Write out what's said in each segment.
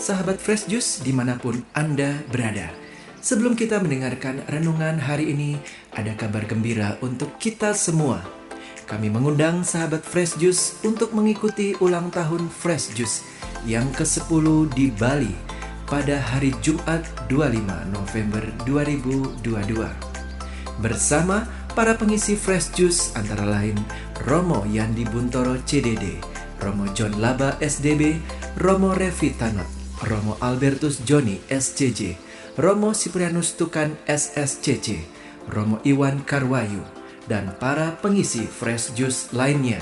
sahabat Fresh Juice dimanapun Anda berada. Sebelum kita mendengarkan renungan hari ini, ada kabar gembira untuk kita semua. Kami mengundang sahabat Fresh Juice untuk mengikuti ulang tahun Fresh Juice yang ke-10 di Bali pada hari Jumat 25 November 2022. Bersama para pengisi Fresh Juice antara lain Romo Yandi Buntoro CDD, Romo John Laba SDB, Romo Revi Tanot, Romo Albertus Joni SCJ, Romo Siprianus Tukan SSCC, Romo Iwan Karwayu, dan para pengisi Fresh Juice lainnya.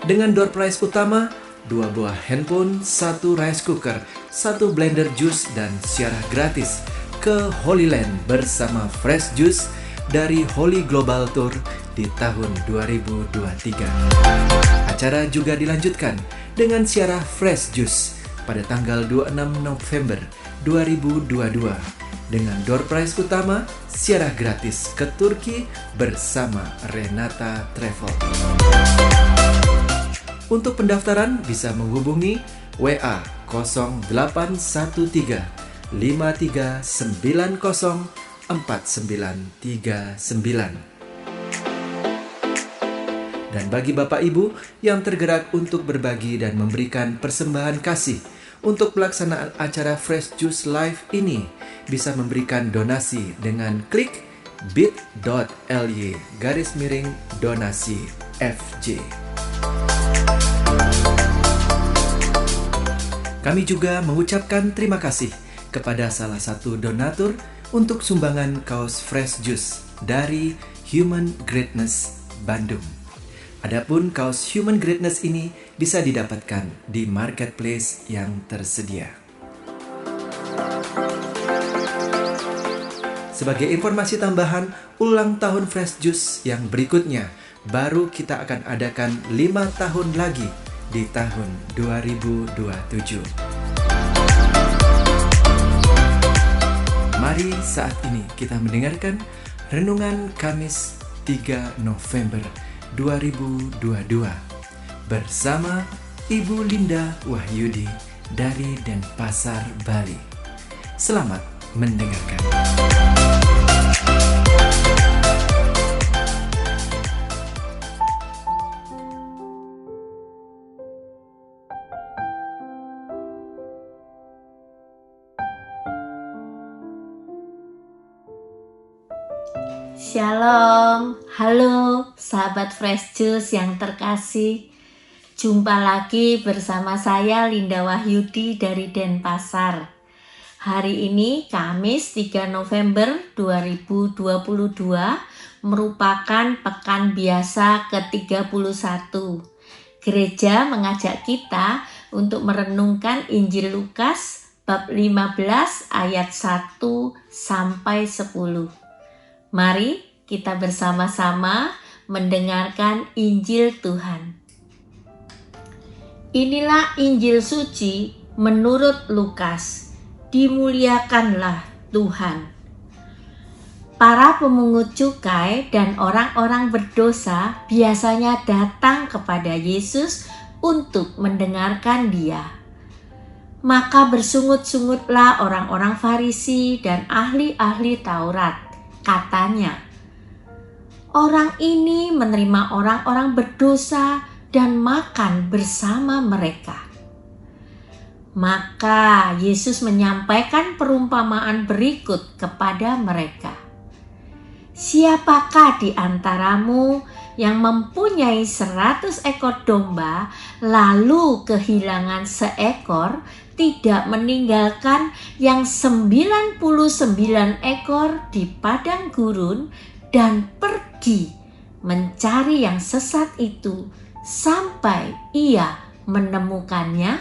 Dengan door prize utama, 2 buah handphone, 1 rice cooker, 1 blender jus, dan siarah gratis ke Holy Land bersama Fresh Juice dari Holy Global Tour di tahun 2023. Acara juga dilanjutkan dengan siarah Fresh Juice pada tanggal 26 November 2022 dengan door prize utama siarah gratis ke Turki bersama Renata Travel. Untuk pendaftaran bisa menghubungi WA 0813 5390 4939. Dan bagi Bapak Ibu yang tergerak untuk berbagi dan memberikan persembahan kasih untuk pelaksanaan acara Fresh Juice Live ini, bisa memberikan donasi dengan klik bit.ly/donasi FJ. Kami juga mengucapkan terima kasih kepada salah satu donatur untuk sumbangan kaos Fresh Juice dari Human Greatness Bandung. Adapun kaos Human Greatness ini bisa didapatkan di marketplace yang tersedia. Sebagai informasi tambahan, ulang tahun Fresh Juice yang berikutnya baru kita akan adakan 5 tahun lagi di tahun 2027. Mari saat ini kita mendengarkan Renungan Kamis 3 November 2022 bersama Ibu Linda Wahyudi dari Denpasar, Bali. Selamat mendengarkan. Shalom, halo sahabat Fresh Juice yang terkasih. Jumpa lagi bersama saya Linda Wahyudi dari Denpasar. Hari ini Kamis 3 November 2022 merupakan pekan biasa ke-31. Gereja mengajak kita untuk merenungkan Injil Lukas bab 15 ayat 1 sampai 10. Mari kita bersama-sama mendengarkan Injil Tuhan. Inilah Injil suci menurut Lukas. Dimuliakanlah Tuhan. Para pemungut cukai dan orang-orang berdosa biasanya datang kepada Yesus untuk mendengarkan Dia. Maka bersungut-sungutlah orang-orang Farisi dan ahli-ahli Taurat. Katanya, orang ini menerima orang-orang berdosa dan makan bersama mereka. Maka Yesus menyampaikan perumpamaan berikut kepada mereka. Siapakah di antaramu yang mempunyai 100 ekor domba lalu kehilangan seekor, tidak meninggalkan yang 99 ekor di padang gurun dan pergi mencari yang sesat itu sampai ia menemukannya?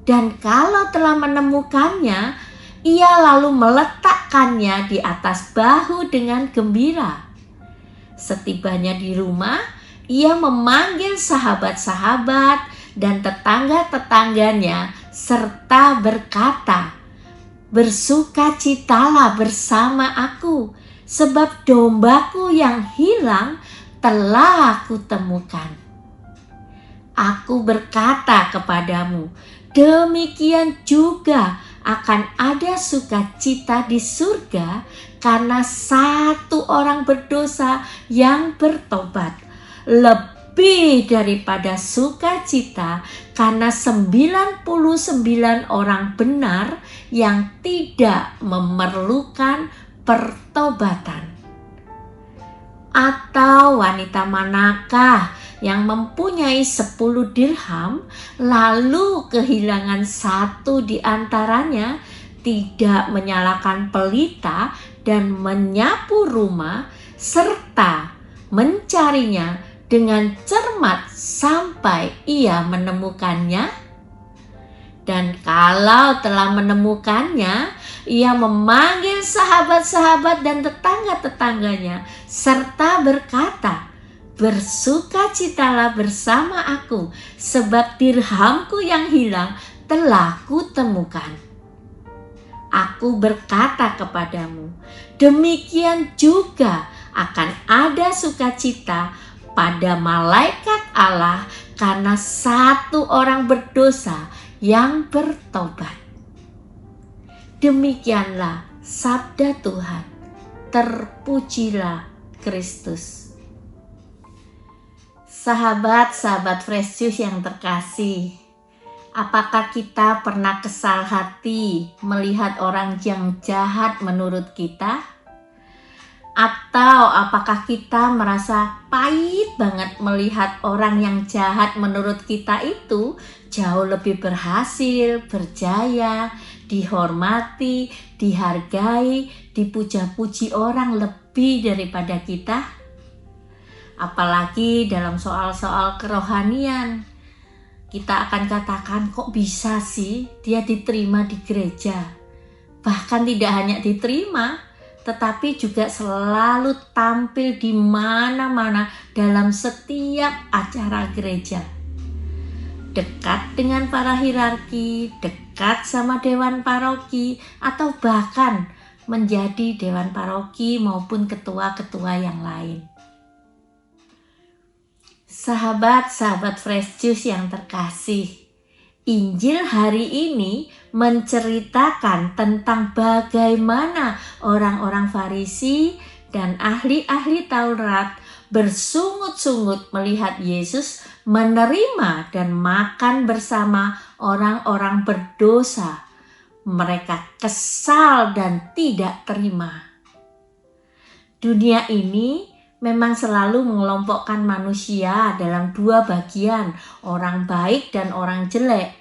Dan kalau telah menemukannya, ia lalu meletakkannya di atas bahu dengan gembira. Setibanya di rumah, ia memanggil sahabat-sahabat dan tetangga-tetangganya serta berkata, "Bersukacitalah bersama aku, sebab dombaku yang hilang telah aku temukan." Aku berkata kepadamu, demikian juga akan ada sukacita di surga karena satu orang berdosa yang bertobat, lebih daripada sukacita karena 99 orang benar yang tidak memerlukan pertobatan. Atau wanita manakah yang mempunyai 10 dirham lalu kehilangan satu di antaranya, tidak menyalakan pelita dan menyapu rumah serta mencarinya dengan cermat sampai ia menemukannya? Dan kalau telah menemukannya, ia memanggil sahabat-sahabat dan tetangga-tetangganya serta berkata, bersukacitalah bersama aku, sebab dirhamku yang hilang telah kutemukan. Aku berkata kepadamu, demikian juga akan ada sukacita pada malaikat Allah karena satu orang berdosa yang bertobat. Demikianlah sabda Tuhan. Terpujilah Kristus. Sahabat-sahabat Fresh Juice yang terkasih, apakah kita pernah kesal hati melihat orang yang jahat menurut kita? Atau apakah kita merasa pahit banget melihat orang yang jahat menurut kita itu jauh lebih berhasil, berjaya, dihormati, dihargai, dipuja-puji orang lebih daripada kita? Apalagi dalam soal-soal kerohanian, kita akan katakan, kok bisa sih dia diterima di gereja? Bahkan tidak hanya diterima, tetapi juga selalu tampil di mana-mana dalam setiap acara gereja. Dekat dengan para hierarki, dekat sama dewan paroki, atau bahkan menjadi dewan paroki maupun ketua-ketua yang lain. Sahabat-sahabat Fresh Juice yang terkasih, Injil hari ini menceritakan tentang bagaimana orang-orang Farisi dan ahli-ahli Taurat bersungut-sungut melihat Yesus menerima dan makan bersama orang-orang berdosa. Mereka kesal dan tidak terima. Dunia ini memang selalu mengelompokkan manusia dalam dua bagian, orang baik dan orang jelek.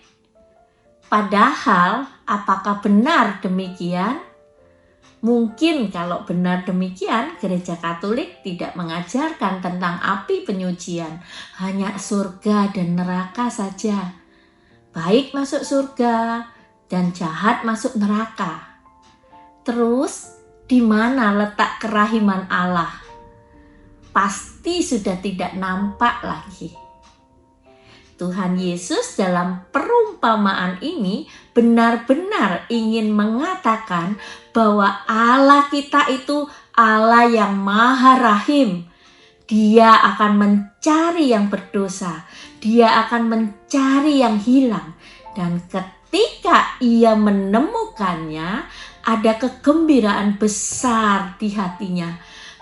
Padahal, apakah benar demikian? Mungkin kalau benar demikian, Gereja Katolik tidak mengajarkan tentang api penyucian, hanya surga dan neraka saja. Baik masuk surga dan jahat masuk neraka. Terus, di mana letak kerahiman Allah? Pasti sudah tidak nampak lagi. Tuhan Yesus dalam perumpamaan ini benar-benar ingin mengatakan bahwa Allah kita itu Allah yang Maha Rahim. Dia akan mencari yang berdosa, Dia akan mencari yang hilang, dan ketika Ia menemukannya, ada kegembiraan besar di hatinya.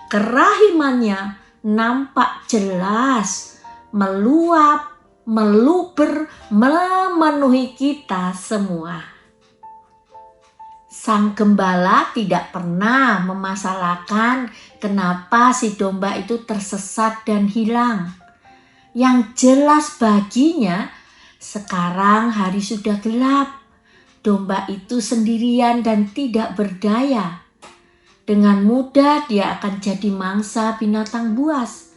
Kerahimannya nampak jelas, meluap, meluber, memenuhi kita semua. Sang gembala tidak pernah memasalahkan kenapa si domba itu tersesat dan hilang. Yang jelas baginya, sekarang hari sudah gelap. Domba itu sendirian dan tidak berdaya. Dengan mudah dia akan jadi mangsa binatang buas.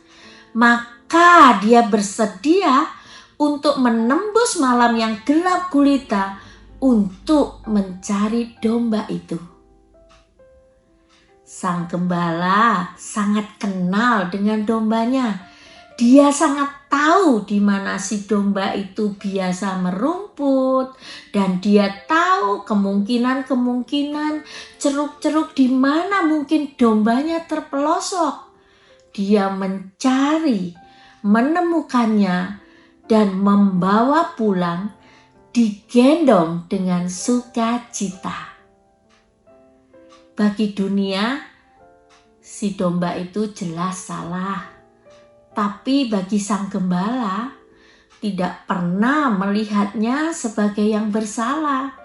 Maka dia bersedia untuk menembus malam yang gelap gulita untuk mencari domba itu. Sang gembala sangat kenal dengan dombanya. Dia sangat tahu di mana si domba itu biasa merumput, dan dia tahu kemungkinan ceruk-ceruk di mana mungkin dombanya terpelosok. Dia mencari, menemukannya, dan membawa pulang digendong dengan sukacita. Bagi dunia, si domba itu jelas salah. Tapi bagi sang gembala, tidak pernah melihatnya sebagai yang bersalah,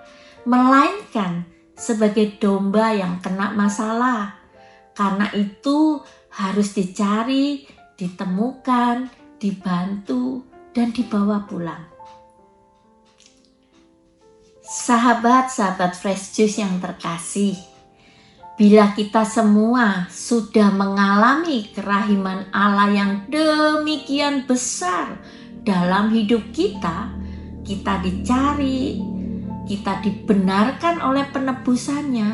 melainkan sebagai domba yang kena masalah. Karena itu harus dicari, ditemukan, dibantu, dan dibawa pulang. Sahabat-sahabat Fresh Juice yang terkasih, bila kita semua sudah mengalami kerahiman Allah yang demikian besar dalam hidup kita, kita dicari, kita dibenarkan oleh penebusannya,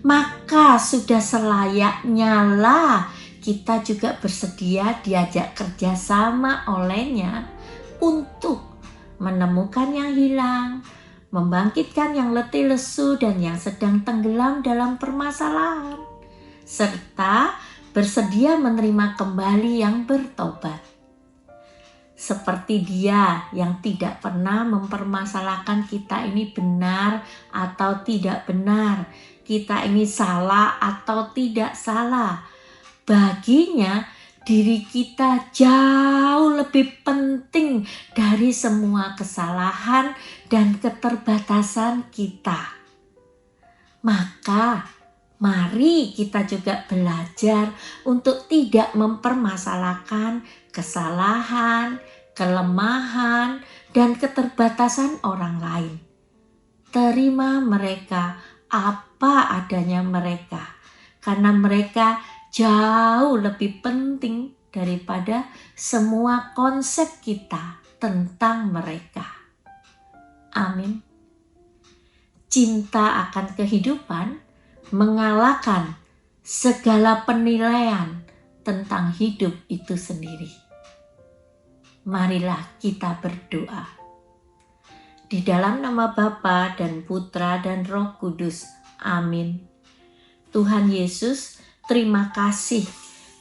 maka sudah selayaknya lah kita juga bersedia diajak kerjasama olehnya untuk menemukan yang hilang, membangkitkan yang letih lesu dan yang sedang tenggelam dalam permasalahan, serta bersedia menerima kembali yang bertobat. Seperti Dia yang tidak pernah mempermasalahkan kita ini benar atau tidak benar, kita ini salah atau tidak salah. Baginya, diri kita jauh lebih penting dari semua kesalahan dan keterbatasan kita. Maka, mari kita juga belajar untuk tidak mempermasalahkan kesalahan, kelemahan, dan keterbatasan orang lain. Terima mereka apa adanya mereka, karena mereka jauh lebih penting daripada semua konsep kita tentang mereka. Amin. Cinta akan kehidupan mengalahkan segala penilaian tentang hidup itu sendiri. Marilah kita berdoa. Di dalam nama Bapa dan Putra dan Roh Kudus. Amin. Tuhan Yesus, terima kasih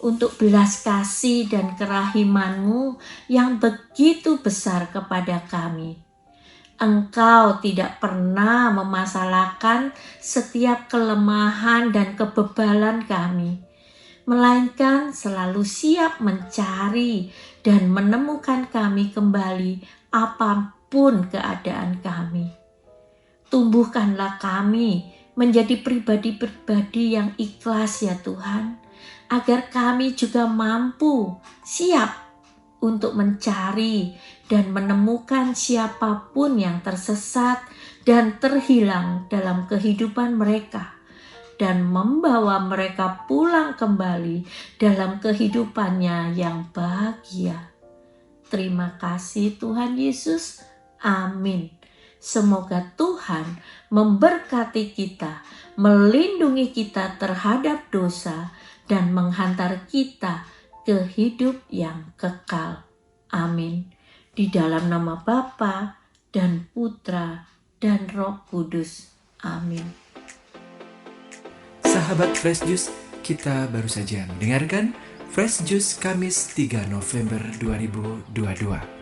untuk belas kasih dan kerahiman-Mu yang begitu besar kepada kami. Engkau tidak pernah memasalahkan setiap kelemahan dan kebebalan kami, melainkan selalu siap mencari dan menemukan kami kembali apapun keadaan kami. Tumbuhkanlah kami menjadi pribadi-pribadi yang ikhlas ya Tuhan, agar kami juga mampu siap untuk mencari dan menemukan siapapun yang tersesat dan terhilang dalam kehidupan mereka, dan membawa mereka pulang kembali dalam kehidupannya yang bahagia. Terima kasih Tuhan Yesus. Amin. Semoga Tuhan memberkati kita, melindungi kita terhadap dosa, dan menghantar kita ke hidup yang kekal. Amin. Di dalam nama Bapa dan Putra dan Roh Kudus. Amin. Sahabat Fresh Juice, kita baru saja mendengarkan Fresh Juice Kamis 3 November 2022.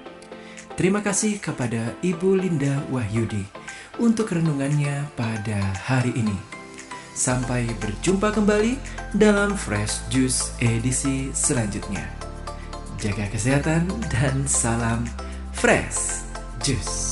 Terima kasih kepada Ibu Linda Wahyudi untuk renungannya pada hari ini. Sampai berjumpa kembali dalam Fresh Juice edisi selanjutnya. Jaga kesehatan dan salam Fresh Juice.